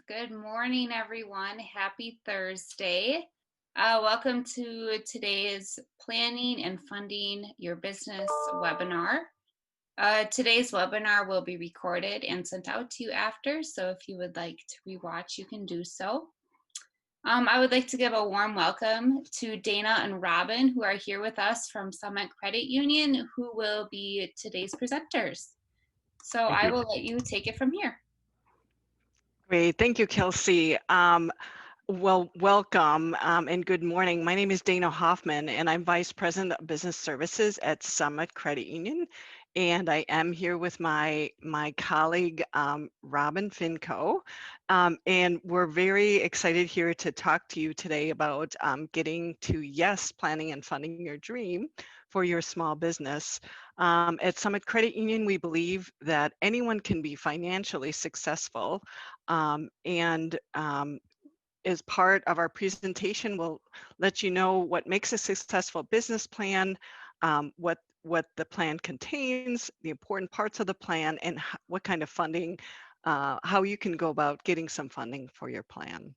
Good morning, everyone. Happy Thursday. Welcome to today's Planning and Funding Your Business webinar. Today's webinar will be recorded and sent out to you after, so if you would like to rewatch, you can do so. I would like to give a warm welcome to Dana and Robin, who are here with us from Summit Credit Union, who will be today's presenters. So Thank I you. will let you take it from here. Great. Thank you, Kelsey. Welcome and good morning. My name is Dana Hoffman, and I'm Vice President of Business Services at Summit Credit Union. And I am here with my colleague, Robin Finco. And we're very excited here to talk to you today about getting to yes, planning and funding your dream for your small business. At Summit Credit Union, we believe that anyone can be financially successful. And as part of our presentation, we'll let you know what makes a successful business plan, what the plan contains, the important parts of the plan, and what kind of funding, how you can go about getting some funding for your plan.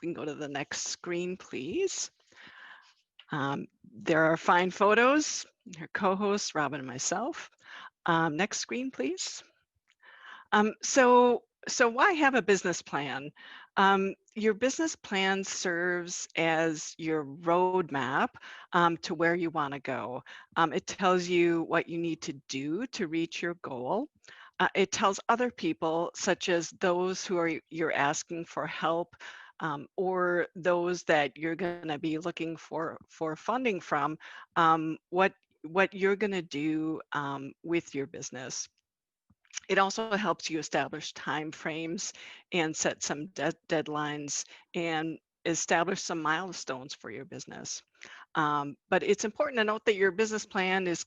We can go to the next screen, please. There are fine photos, our co-hosts, Robin and myself. Next screen, please. So why have a business plan? Your business plan serves as your roadmap to where you want to go. It tells you what you need to do to reach your goal. It tells other people, such as those who you're asking for help, or those that you're going to be looking for funding from, what you're going to do with your business. It also helps you establish time frames and set some deadlines and establish some milestones for your business. But it's important to note that your business plan is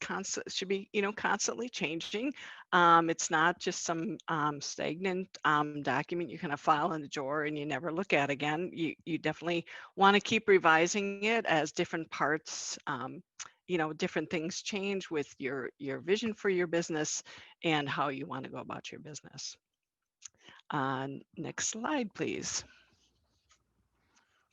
should be constantly changing. It's not just some stagnant document you kind of file in the drawer and you never look at again. You definitely want to keep revising it as different parts, different things change with your vision for your business and how you want to go about your business. Next slide, please.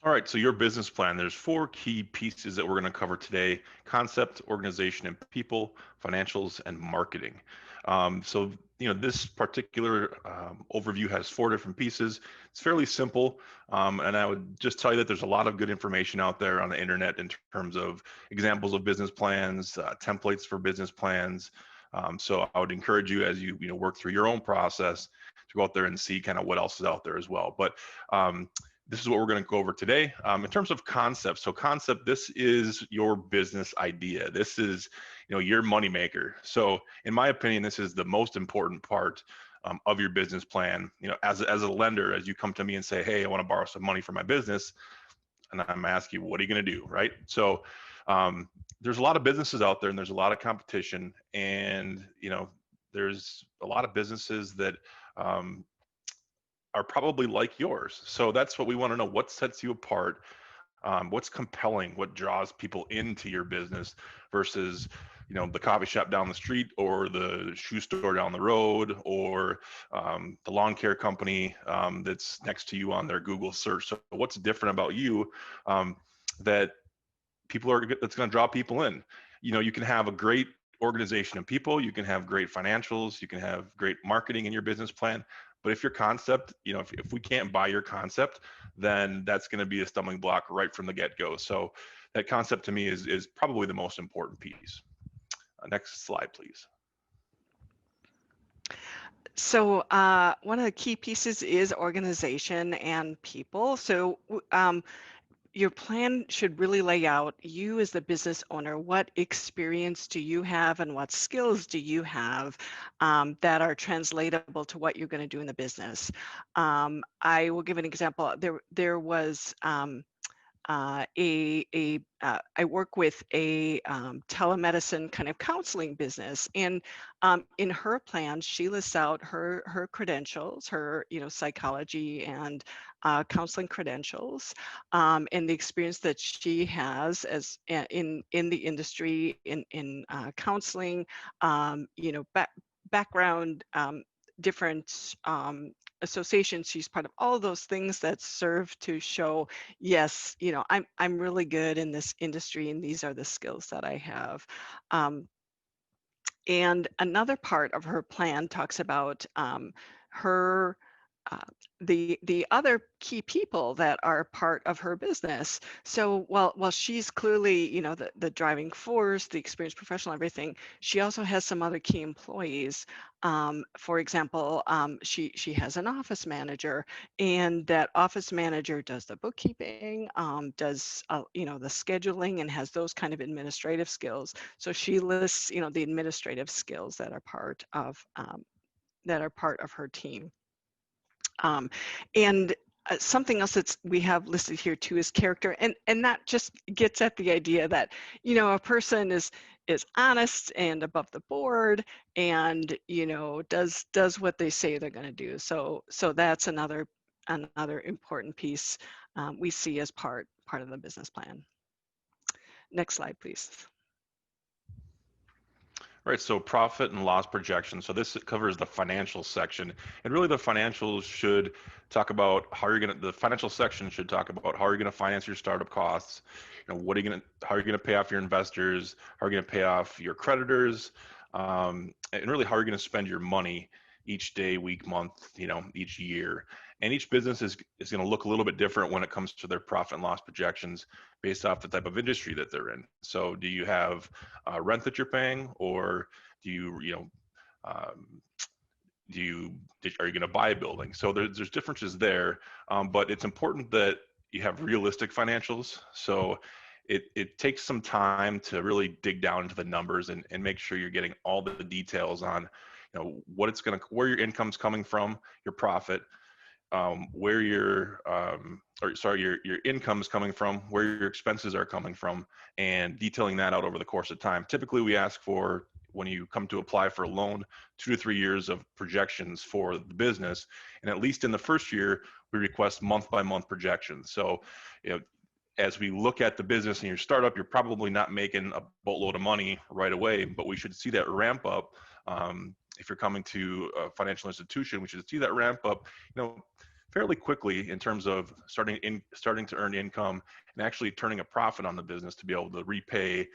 All right, so your business plan, there's 4 key pieces that we're going to cover today: concept, organization and people, financials, and marketing. So this particular overview has 4 different pieces. It's fairly simple, and I would just tell you that there's a lot of good information out there on the internet in terms of examples of business plans, templates for business plans. So I would encourage you, as you work through your own process, to go out there and see kind of what else is out there as well. But this is what we're going to go over today. In terms of concept, so concept, this is your business idea. This is, your moneymaker. So in my opinion, this is the most important part of your business plan. As a lender, as you come to me and say, hey, I want to borrow some money for my business, and I'm asking you, what are you going to do, right? So there's a lot of businesses out there and there's a lot of competition, and there's a lot of businesses that are probably like yours. So that's what we want to know. What sets you apart? What's compelling? What draws people into your business versus, the coffee shop down the street, or the shoe store down the road, or the lawn care company that's next to you on their Google search. So what's different about you that that's going to draw people in? You can have a great organization of people, you can have great financials, you can have great marketing in your business plan. But if your concept, if we can't buy your concept, then that's going to be a stumbling block right from the get-go. So that concept to me is probably the most important piece. Next slide, please. So one of the key pieces is organization and people. So your plan should really lay out you as the business owner. What experience do you have and what skills do you have that are translatable to what you're going to do in the business? I will give an example. There was I work with a telemedicine kind of counseling business, and in her plan, she lists out her credentials, her psychology and counseling credentials, and the experience that she has as in the industry in counseling, background, different association. She's part of all those things that serve to show, yes, I'm really good in this industry, and these are the skills that I have. And another part of her plan talks about her uh, the other key people that are part of her business. So while she's clearly, the driving force, the experienced professional, everything, she also has some other key employees. For example, she has an office manager, and that office manager does the bookkeeping, does the scheduling, and has those kind of administrative skills. So she lists, the administrative skills that are part of her team. And something else that's we have listed here too is character, and that just gets at the idea that a person is honest and above the board, and does what they say they're going to do. So that's another important piece we see as part of the business plan. Next slide, please. Right, so profit and loss projection. So this covers the financial section, and really the financials should talk about how you're the financial section should talk about how you're gonna finance your startup costs. How are you gonna pay off your investors? How are you gonna pay off your creditors? And really how you're gonna spend your money each day, week, month, each year. And each business is going to look a little bit different when it comes to their profit and loss projections based off the type of industry that they're in. So do you have rent that you're paying, or do you, um, are you going to buy a building? So there's differences there, but it's important that you have realistic financials. So it takes some time to really dig down into the numbers and make sure you're getting all the details on, where your income's coming from, your profit, where your your income is coming from, where your expenses are coming from, and detailing that out over the course of time. Typically, we ask for, when you come to apply for a loan, 2 to 3 years of projections for the business, and at least in the first year, we request month-by-month projections. So, as we look at the business and your startup, you're probably not making a boatload of money right away, but we should see that ramp up. If you're coming to a financial institution, we should see that ramp up, fairly quickly in terms of starting to earn income and actually turning a profit on the business to be able to repay,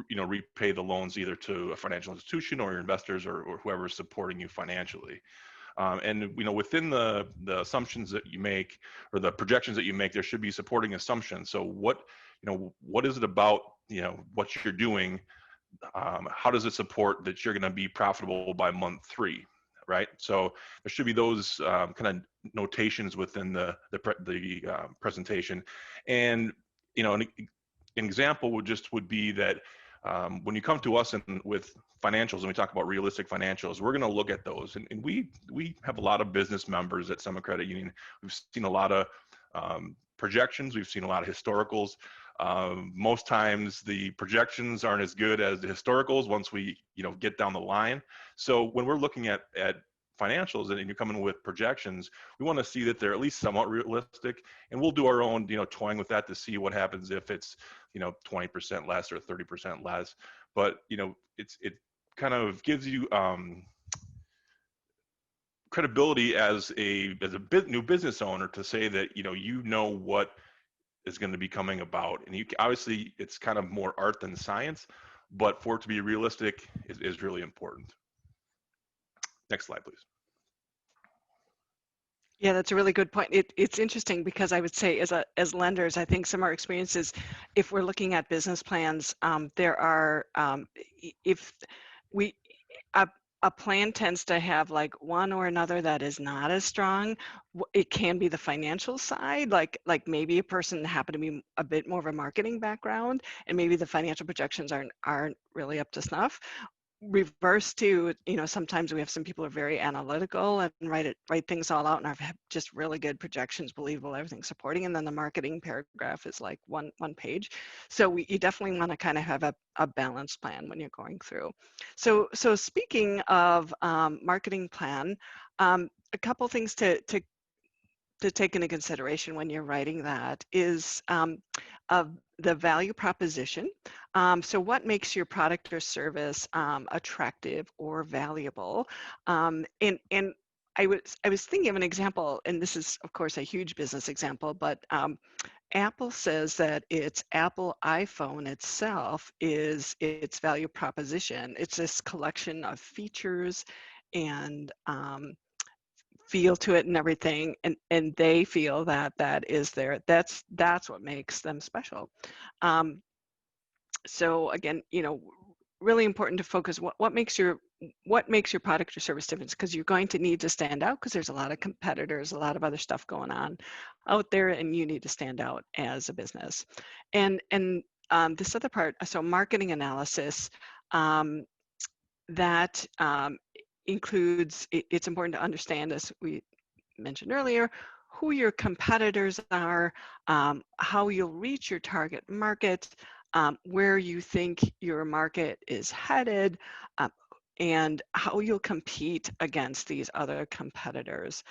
repay the loans either to a financial institution or your investors, or whoever is supporting you financially. And within the assumptions that you make, or the projections that you make, there should be supporting assumptions. So what is it about what you're doing? How does it support that you're going to be profitable by month 3, right? So there should be those kind of notations within the presentation. And an example would be that when you come to us and with financials, and we talk about realistic financials, we're going to look at those. And we have a lot of business members at Summit Credit Union. We've seen a lot of projections. We've seen a lot of historicals. Most times the projections aren't as good as the historicals once we get down the line. So when we're looking at financials and you're coming with projections, we want to see that they're at least somewhat realistic, and we'll do our own toying with that to see what happens if it's 20% less or 30% less. But it kind of gives you credibility as a new business owner to say that what is going to be coming about. And obviously it's kind of more art than science, but for it to be realistic is really important. Next slide, please. Yeah, that's a really good point. It's interesting because I would say as lenders, I think some of our experiences, if we're looking at business plans, there are, if we, a plan tends to have like one or another that is not as strong. It can be the financial side, like maybe a person happened to be a bit more of a marketing background, and maybe the financial projections aren't really up to snuff. Reverse to, sometimes we have some people who are very analytical and write things all out and have just really good projections, believable, everything supporting, and then the marketing paragraph is like one page. So you definitely want to kind of have a balanced plan when you're going through. So speaking of marketing plan, a couple things to take into consideration when you're writing that is the value proposition. So what makes your product or service attractive or valuable? And I was thinking of an example, and this is of course a huge business example, but Apple says that its Apple iPhone itself is its value proposition. It's this collection of features and feel to it and everything, and they feel that that's what makes them special. So again, really important to focus what makes your product or service different, because you're going to need to stand out, because there's a lot of competitors, a lot of other stuff going on out there, and you need to stand out as a business. And this other part, so marketing analysis, that includes, it's important to understand, as we mentioned earlier, who your competitors are, how you'll reach your target market, where you think your market is headed, and how you'll compete against these other competitors.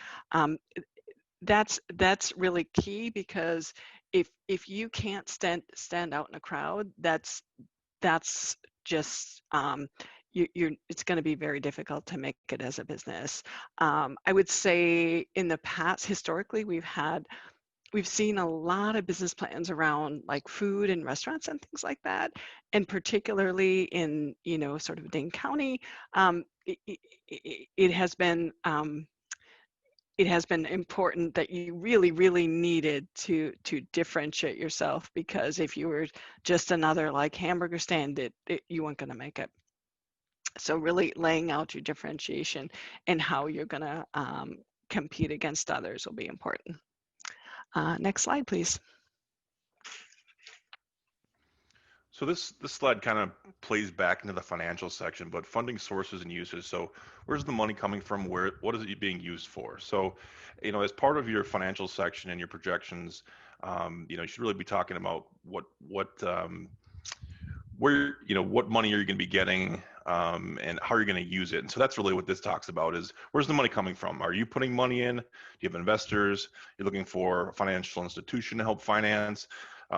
That's really key, because if you can't stand out in a crowd, that's just it's going to be very difficult to make it as a business. I would say in the past, historically, we've seen a lot of business plans around like food and restaurants and things like that, and particularly in sort of Dane County, it has been important that you really needed to differentiate yourself, because if you were just another like hamburger stand, you weren't going to make it. So really laying out your differentiation and how you're going to compete against others will be important. Next slide, please. So this slide kind of plays back into the financial section, but funding sources and uses. So where's the money coming from? What is it being used for? So, as part of your financial section and your projections, you should really be talking about what money are you going to be getting, and how are you going to use it. And so that's really what this talks about, is where's the money coming from? Are you putting money in? Do you have investors? You're looking for a financial institution to help finance?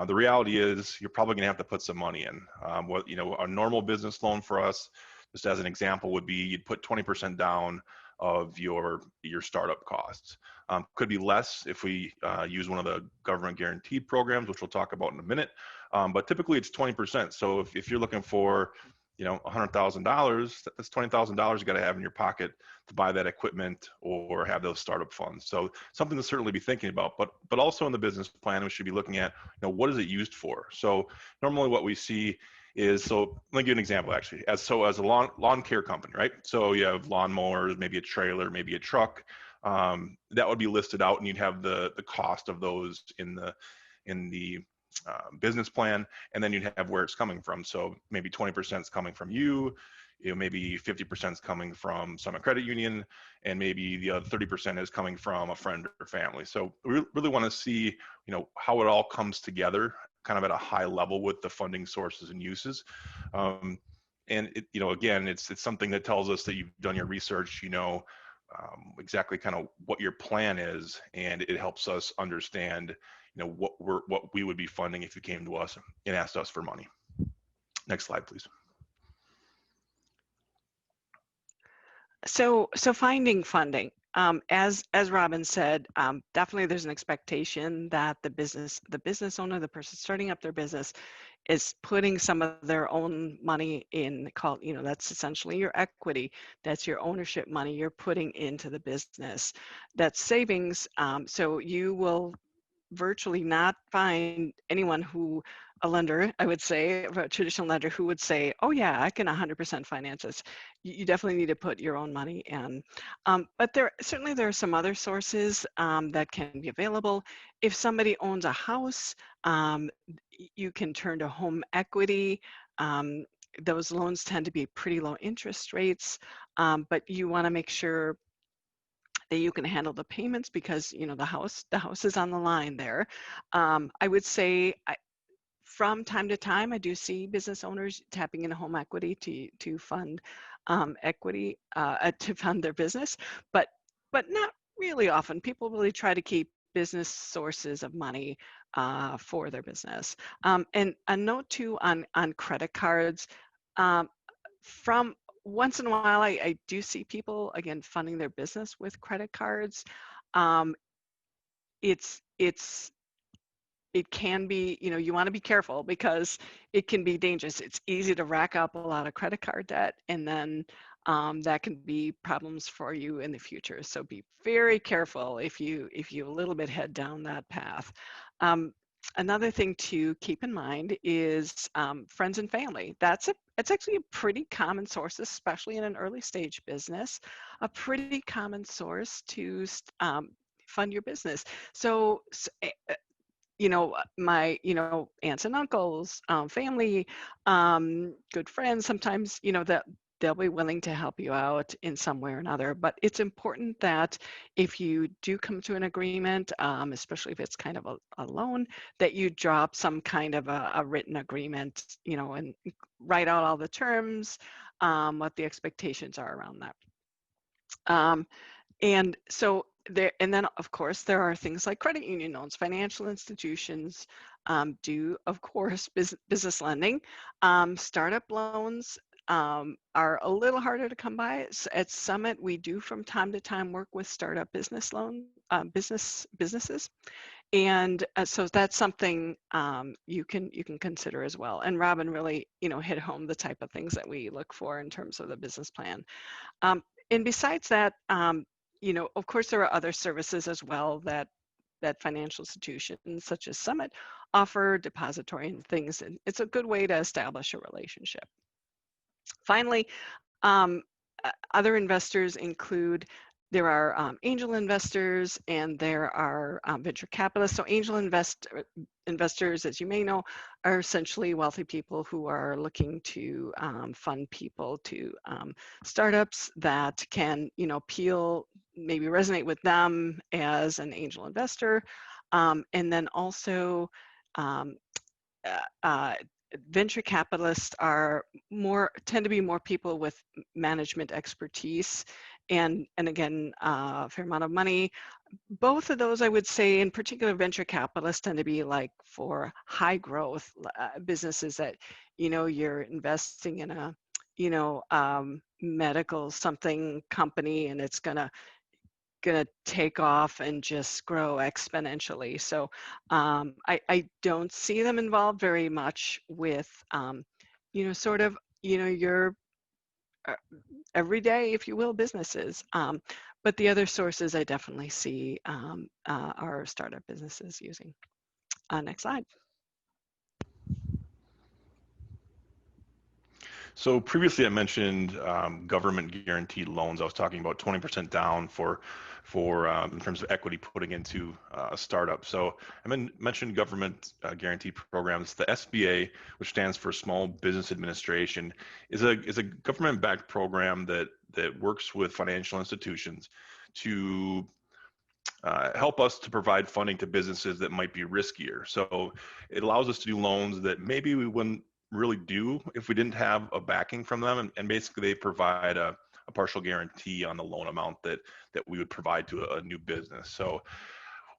The reality is you're probably going to have to put some money in. A normal business loan for us, just as an example, would be you'd put 20% down of your startup costs. Could be less if we use one of the government guaranteed programs, which we'll talk about in a minute. But typically it's 20%. So if you're looking for $100,000, that's $20,000 you got to have in your pocket to buy that equipment or have those startup funds. So something to certainly be thinking about, but also in the business plan, we should be looking at, what is it used for? So normally what we see is, so let me give you an example actually. As a lawn care company, right? So you have lawnmowers, maybe a trailer, maybe a truck, that would be listed out, and you'd have the cost of those in the business plan, and then you'd have where it's coming from. So maybe 20% is coming from you, maybe 50% is coming from some credit union, and maybe the other 30% is coming from a friend or family. So we really want to see, how it all comes together, kind of at a high level with the funding sources and uses. And again, it's something that tells us that you've done your research, exactly kind of what your plan is, and it helps us understand what we would be funding if you came to us and asked us for money. Next slide, please. So finding funding, as Robin said, definitely there's an expectation that the business owner, the person starting up their business, is putting some of their own money in, that's essentially your equity. That's your ownership money you're putting into the business. That's savings. So you will virtually not find anyone a lender, I would say, a traditional lender, who would say, oh yeah, I can 100% finance this. You definitely need to put your own money in. But there are some other sources that can be available. If somebody owns a house, you can turn to home equity. Those loans tend to be pretty low interest rates, but you want to make sure that you can handle the payments, because the house is on the line there. I would say from time to time I do see business owners tapping into home equity to fund equity to fund their business, but not really often. People really try to keep business sources of money for their business. And a note too on credit cards. From once in a while, I do see people, again, funding their business with credit cards. Um, it's it can be, you want to be careful because it can be dangerous. It's easy to rack up a lot of credit card debt, and then that can be problems for you in the future. So be very careful if you a little bit head down that path. Another thing to keep in mind is friends and family. It's actually a pretty common source, especially in an early stage business, a pretty common source to fund your business. So my, aunts and uncles, family, good friends, sometimes, that they'll be willing to help you out in some way or another. But it's important that if you do come to an agreement, especially if it's kind of a loan, that you drop some kind of a written agreement, and write out all the terms, what the expectations are around that. And so there, and then of course there are things like credit union loans. Financial institutions do, of course, business lending. Startup loans are a little harder to come by. At Summit, we do from time to time work with startup business businesses, and so that's something you can consider as well. And Robin really hit home the type of things that we look for in terms of the business plan. And besides that, of course, there are other services as well that financial institutions such as Summit offer, depository and things. And it's a good way to establish a relationship. Finally, other investors include, there are angel investors and there are venture capitalists. So angel investors, as you may know, are essentially wealthy people who are looking to fund people to startups that can, maybe resonate with them as an angel investor. And then also venture capitalists tend to be more people with management expertise and again, a fair amount of money. Both of those, I would say, in particular, venture capitalists tend to be like for high growth businesses that, you're investing in a, medical something company and it's gonna take off and just grow exponentially. So I don't see them involved very much with, sort of, your everyday, if you will, businesses. But the other sources I definitely see are startup businesses using. Next slide. So previously I mentioned government guaranteed loans. I was talking about 20% down for in terms of equity putting into a startup. So I mentioned government guaranteed programs. The SBA, which stands for Small Business Administration, is a government-backed program that works with financial institutions to help us to provide funding to businesses that might be riskier. So it allows us to do loans that maybe we wouldn't really do if we didn't have a backing from them. And basically they provide a partial guarantee on the loan amount that we would provide to a new business. So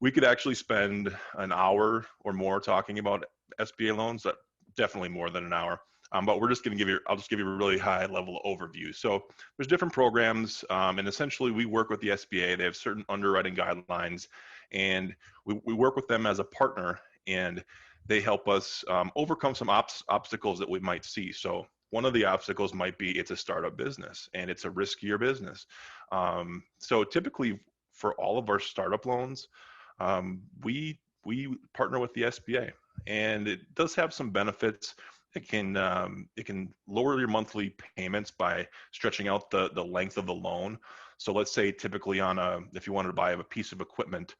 we could actually spend an hour or more talking about SBA loans, definitely more than an hour. But we're just going to I'll just give you a really high level overview. So there's different programs, and essentially we work with the SBA. They have certain underwriting guidelines, and we work with them as a partner, and they help us overcome some obstacles that we might see. So one of the obstacles might be it's a startup business and it's a riskier business. So typically for all of our startup loans, we partner with the SBA, and it does have some benefits. It can lower your monthly payments by stretching out the length of the loan. So let's say typically if you wanted to buy a piece of equipment,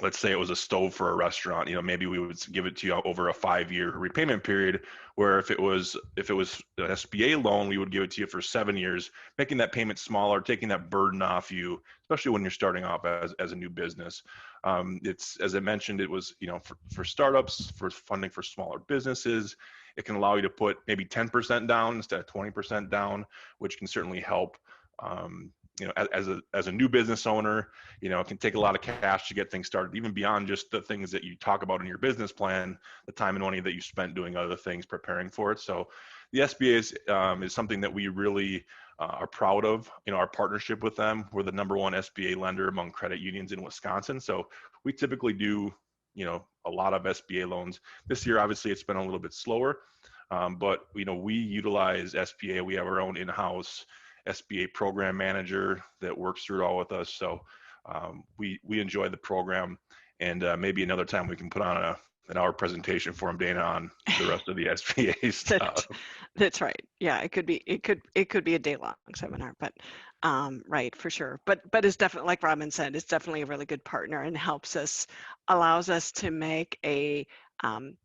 let's say it was a stove for a restaurant, maybe we would give it to you over a 5-year repayment period, where if it was an SBA loan, we would give it to you for 7 years, making that payment smaller, taking that burden off you, especially when you're starting off as a new business. It's, as I mentioned, it was, for startups, for funding for smaller businesses. It can allow you to put maybe 10% down instead of 20% down, which can certainly help. As a new business owner, it can take a lot of cash to get things started, even beyond just the things that you talk about in your business plan, the time and money that you spent doing other things preparing for it. So the SBA is something that we really are proud of. Our partnership with them. We're the #1 SBA lender among credit unions in Wisconsin. So we typically do, a lot of SBA loans. This year, obviously, it's been a little bit slower, but we utilize SBA. We have our own in-house SBA program manager that works through it all with us. So we enjoy the program, and maybe another time we can put on an hour presentation for him, Dana, on the rest of the SBA stuff. That's right. Yeah, it could be a day-long seminar, but right, for sure. But it's definitely, like Robin said, it's definitely a really good partner and allows us to make a loan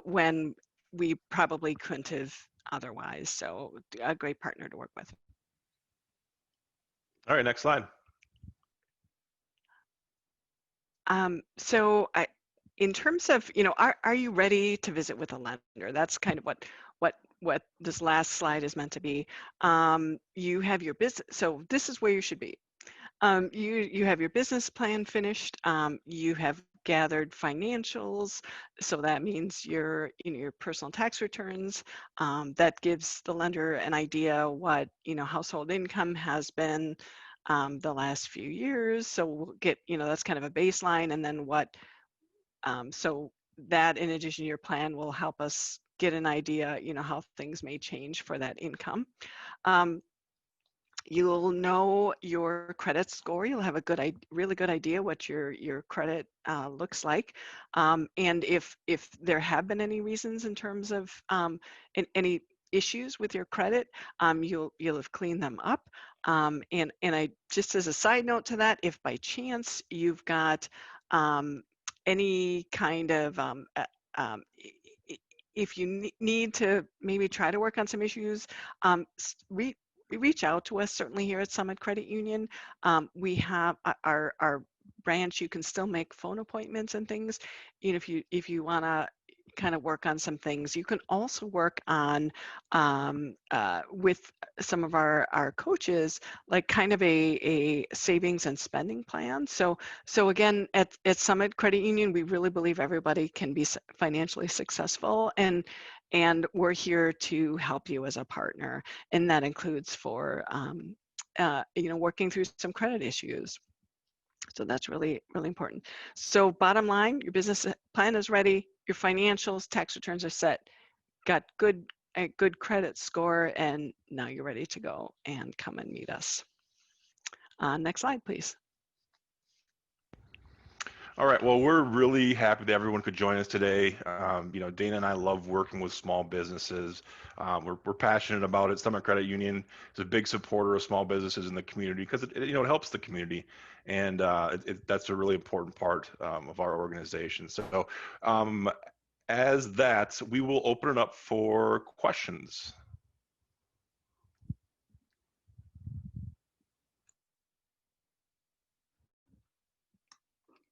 when we probably couldn't have otherwise. So a great partner to work with. All right, next slide. In terms of, are you ready to visit with a lender? That's kind of what this last slide is meant to be. You have your business, so this is where you should be. You have your business plan finished. You have gathered financials, so that means your personal tax returns. That gives the lender an idea what household income has been the last few years. So we'll get that's kind of a baseline, and then so that, in addition to your plan, will help us get an idea how things may change for that income. You'll know your credit score. You'll have a really good idea what your credit looks like, and if there have been any reasons in terms of any issues with your credit, you'll have cleaned them up. And I just, as a side note to that, if by chance you've got any kind of if you need to maybe try to work on some issues, reach out to us. Certainly here at Summit Credit Union, we have our branch. You can still make phone appointments and things. If you want to kind of work on some things. You can also work on with some of our coaches, like kind of a savings and spending plan. So again, at Summit Credit Union, we really believe everybody can be financially successful, and we're here to help you as a partner, and that includes for working through some credit issues. So that's really, really important. So bottom line, your business plan is ready, your financials, tax returns are set, got a good credit score, and now you're ready to go and come and meet us. Next slide, please. All right, well, we're really happy that everyone could join us today. Dana and I love working with small businesses. We're passionate about it. Summit Credit Union is a big supporter of small businesses in the community because it helps the community, and that's a really important part of our organization. So as that, we will open it up for questions.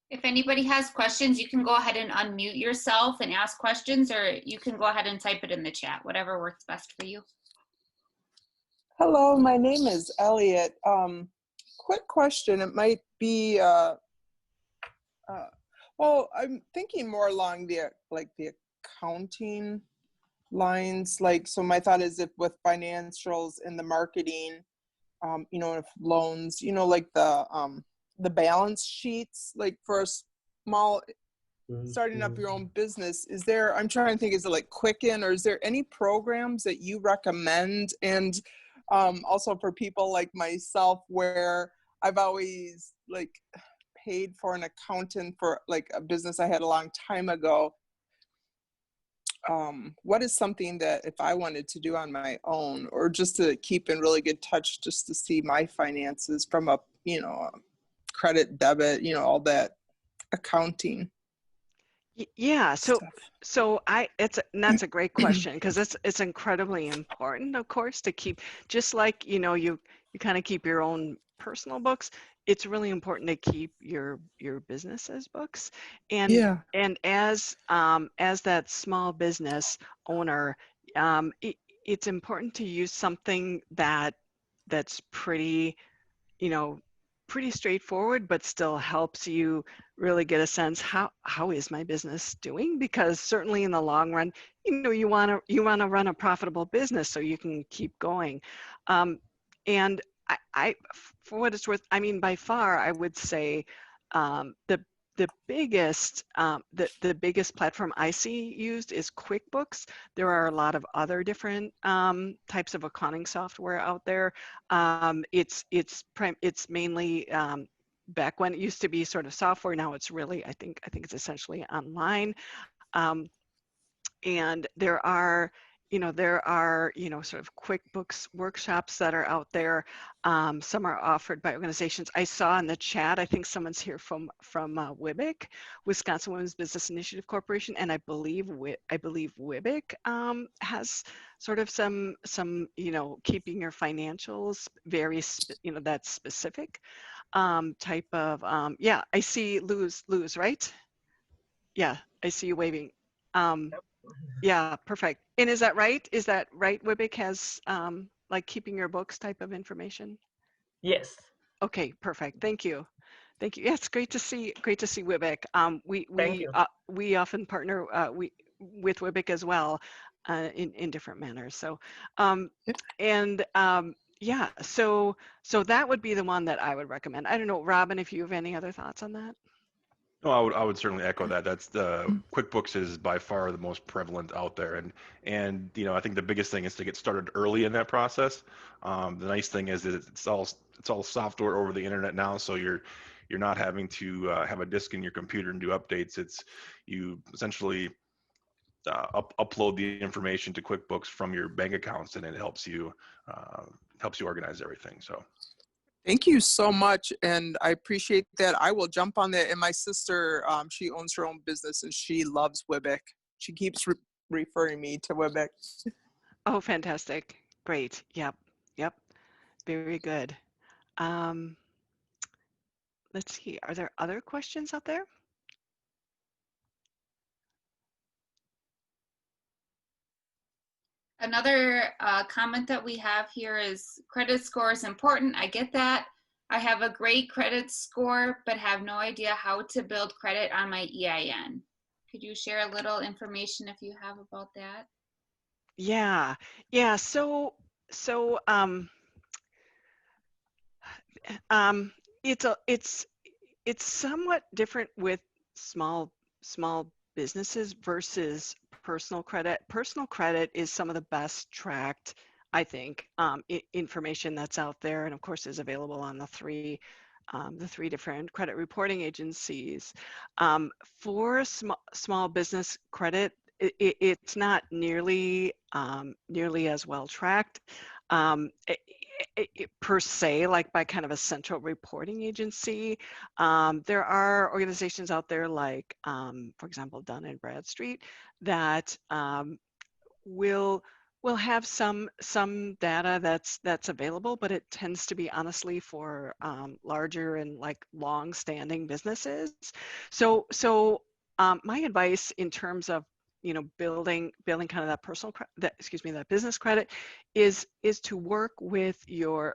If anybody has questions, you can go ahead and unmute yourself and ask questions, or you can go ahead and type it in the chat, whatever works best for you. Hello, my name is Elliot. Quick question. It might be, well, I'm thinking more along the accounting lines. So my thought is, if with financials and the marketing, if loans, like the balance sheets, like for a small, starting up your own business, I'm trying to think, is it like Quicken, or is there any programs that you recommend? And also for people like myself, where I've always paid for an accountant for a business I had a long time ago. What is something that if I wanted to do on my own, or just to keep in really good touch, just to see my finances from a credit, debit, all that accounting? Yeah, that's a great question, because it's incredibly important, of course, to keep, just like you kind of keep your own personal books. It's really important to keep your business's books, and as that small business owner, it's important to use something that's pretty pretty straightforward, but still helps you really get a sense how is my business doing? Because certainly in the long run, you want to run a profitable business so you can keep going. And for what it's worth, I mean, by far, I would say the biggest the biggest platform I see used is QuickBooks. There are a lot of other different types of accounting software out there. It's mainly back when it used to be sort of software. Now it's really I think it's essentially online. Um, and there are sort of QuickBooks workshops that are out there. Some are offered by organizations. I saw in the chat, I think someone's here from WIBIC, Wisconsin Women's Business Initiative Corporation, and I believe WIBIC has sort of some keeping your financials very that specific type of yeah. I see Lou's right. Yeah, I see you waving. Yeah, perfect. And is that right? Is that right? WIBIC has like keeping your books type of information? Yes. Okay, perfect. Thank you. Thank you. Yeah, it's great to see WIBIC. Thank you. We often partner with WIBIC as well in different manners. So yeah, so that would be the one that I would recommend. I don't know, Robin, if you have any other thoughts on that. No, I would certainly echo that. That's the QuickBooks is by far the most prevalent out there, and I think the biggest thing is to get started early in that process. The nice thing is that it's all software over the internet now, so you're not having to have a disk in your computer and do updates. It's you essentially upload the information to QuickBooks from your bank accounts, and it helps you organize everything. So. Thank you so much, and I appreciate that. I will jump on that. And my sister, she owns her own business, and she loves WIBIC. She keeps referring me to WIBIC. Oh, fantastic. Great. Yep. Very good. Let's see. Are there other questions out there? Another comment that we have here is credit score is important. I get that. I have a great credit score, but have no idea how to build credit on my EIN. Could you share a little information if you have about that? Yeah. So it's somewhat different with small businesses versus personal credit. Personal credit is some of the best tracked, I think, information that's out there, and of course is available on the three different credit reporting agencies. For small business credit, it's not nearly as well tracked. Per se, like by kind of a central reporting agency. There are organizations out there like, for example, Dun & Bradstreet that will have some data that's available, but it tends to be honestly for larger and like long-standing businesses. So my advice in terms of building kind of that that business credit is to work with the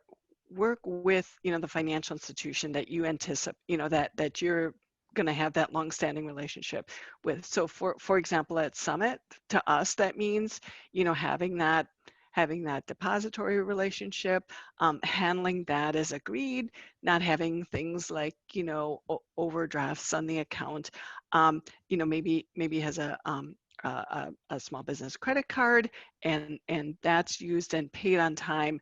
financial institution that you anticipate, that you're going to have that long-standing relationship with. So for example, at Summit, to us, that means, having that depository relationship, handling that as agreed, not having things like, overdrafts on the account, maybe has a small business credit card and that's used and paid on time.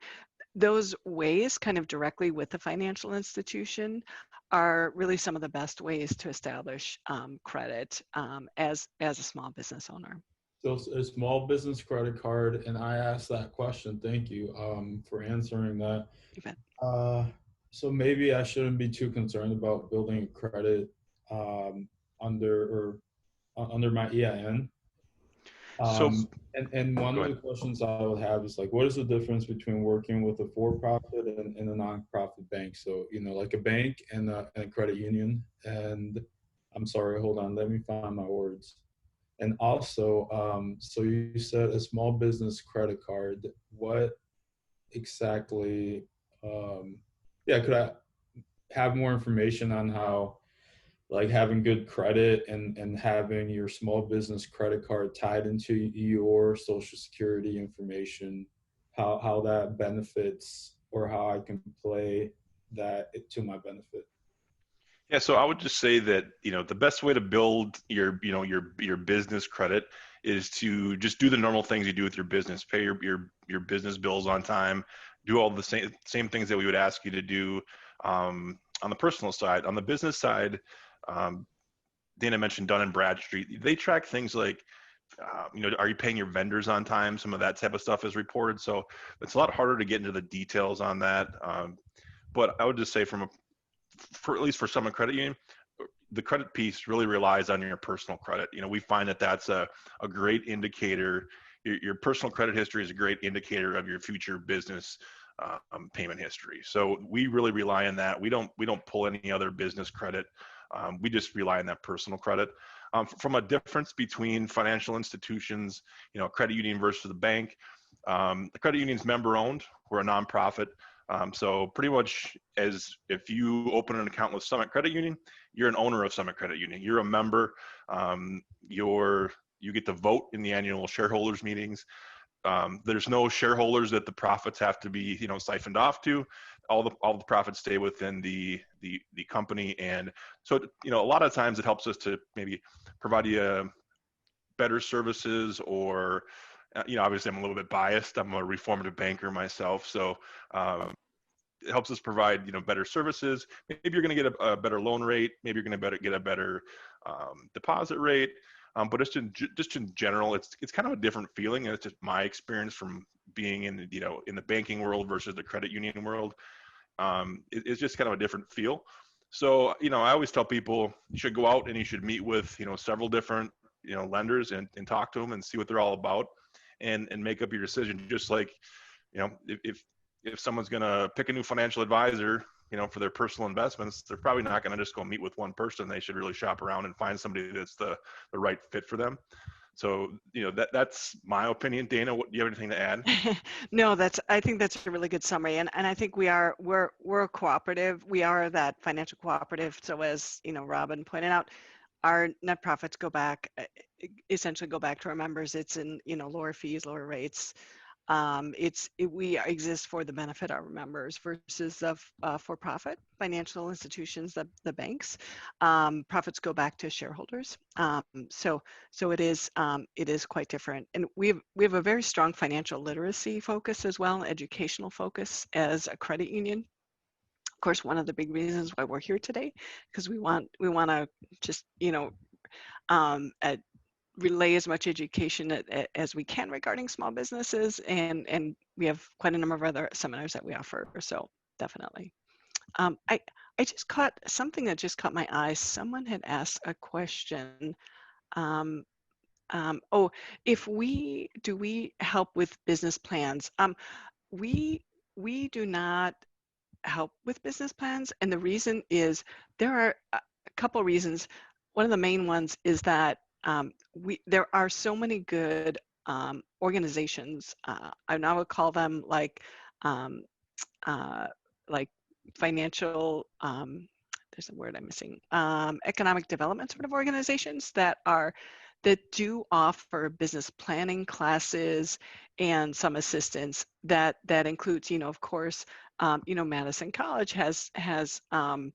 Those ways, kind of directly with the financial institution, are really some of the best ways to establish credit as a small business owner. So a small business credit card, and I asked that question. Thank you for answering that. You bet. So maybe I shouldn't be too concerned about building credit under my EIN. And one of the questions I would have is like, what is the difference between working with a for-profit and a non-profit bank? So, like a bank and a credit union. And I'm sorry, hold on, let me find my words. And also, so you said a small business credit card. What exactly? have more information on how, like, having good credit and having your small business credit card tied into your social security information, how that benefits, or how I can play that to my benefit. Yeah, so I would just say that, the best way to build your business credit is to just do the normal things you do with your business. Pay your business bills on time, do all the same things that we would ask you to do on the personal side. On the business side, um, Dana mentioned Dun and Bradstreet. They track things like, are you paying your vendors on time? Some of that type of stuff is reported. So it's a lot harder to get into the details on that. But I would just say for at least for some credit union, the credit piece really relies on your personal credit. We find that that's a great indicator. Your personal credit history is a great indicator of your future business payment history. So we really rely on that. We don't pull any other business credit. We just rely on that personal credit. From a difference between financial institutions, credit union versus the bank, the credit union's member owned. We're a nonprofit. So pretty much as if you open an account with Summit Credit Union, you're an owner of Summit Credit Union. You're a member. You get to vote in the annual shareholders meetings. There's no shareholders that the profits have to be, siphoned off to. All the profits stay within the company, and so a lot of times it helps us to maybe provide you better services, or obviously I'm a little bit biased. I'm a reformative banker myself, so it helps us provide better services. Maybe you're going to get a better loan rate. Maybe you're going to get a better deposit rate. But just in general, it's kind of a different feeling, and it's just my experience from being in the banking world versus the credit union world. It's just kind of a different feel. So I always tell people you should go out and you should meet with several different lenders and talk to them and see what they're all about, and make up your decision. Just like if someone's going to pick a new financial advisor, for their personal investments, they're probably not going to just go meet with one person. They should really shop around and find somebody that's the right fit for them. So, that's my opinion. Dana, do you have anything to add? No, I think that's a really good summary. And I think we're a cooperative. We are that financial cooperative. So as, Robin pointed out, our net profits essentially go back to our members. It's in, lower fees, lower rates. We exist for the benefit of our members versus the for-profit financial institutions, the banks. Profits go back to shareholders. So it is quite different. And we have a very strong financial literacy focus as well, educational focus as a credit union. Of course, one of the big reasons why we're here today, because we want to just relay as much education as we can regarding small businesses, and we have quite a number of other seminars that we offer. So definitely. I just caught something that just caught my eye. Someone had asked a question. Do we help with business plans? We do not help with business plans, and the reason is there are a couple reasons. One of the main ones is that there are so many good organizations. I now would call them like financial. There's a word I'm missing. Economic development sort of organizations that do offer business planning classes and some assistance that includes, of course, Madison College has some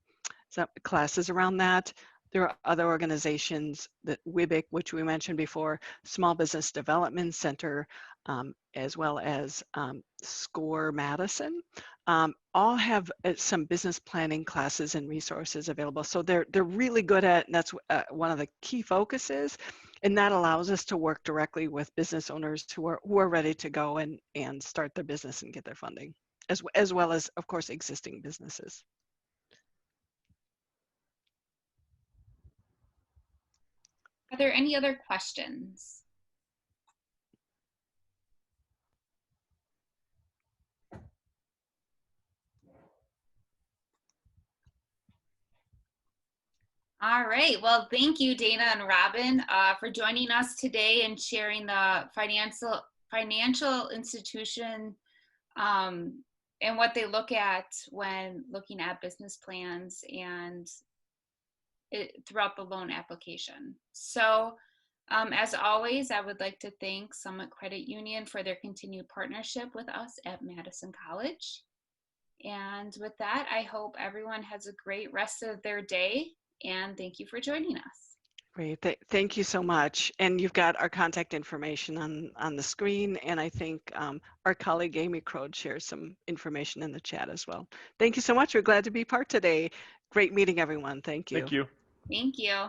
classes around that. There are other organizations, that WIBIC, which we mentioned before, Small Business Development Center, as well as SCORE Madison, all have some business planning classes and resources available. So they're really good at, and that's one of the key focuses, and that allows us to work directly with business owners who are ready to go and start their business and get their funding, as well as, of course, existing businesses. Are there any other questions? All right. Well, thank you, Dana and Robin, for joining us today and sharing the financial institution and what they look at when looking at business plans and throughout the loan application. So as always, I would like to thank Summit Credit Union for their continued partnership with us at Madison College. And with that, I hope everyone has a great rest of their day, and thank you for joining us. Great, thank you so much. And you've got our contact information on the screen, and I think our colleague Amy Crode shares some information in the chat as well. Thank you so much. We're glad to be part today. Great meeting, everyone. Thank you. Thank you. Thank you.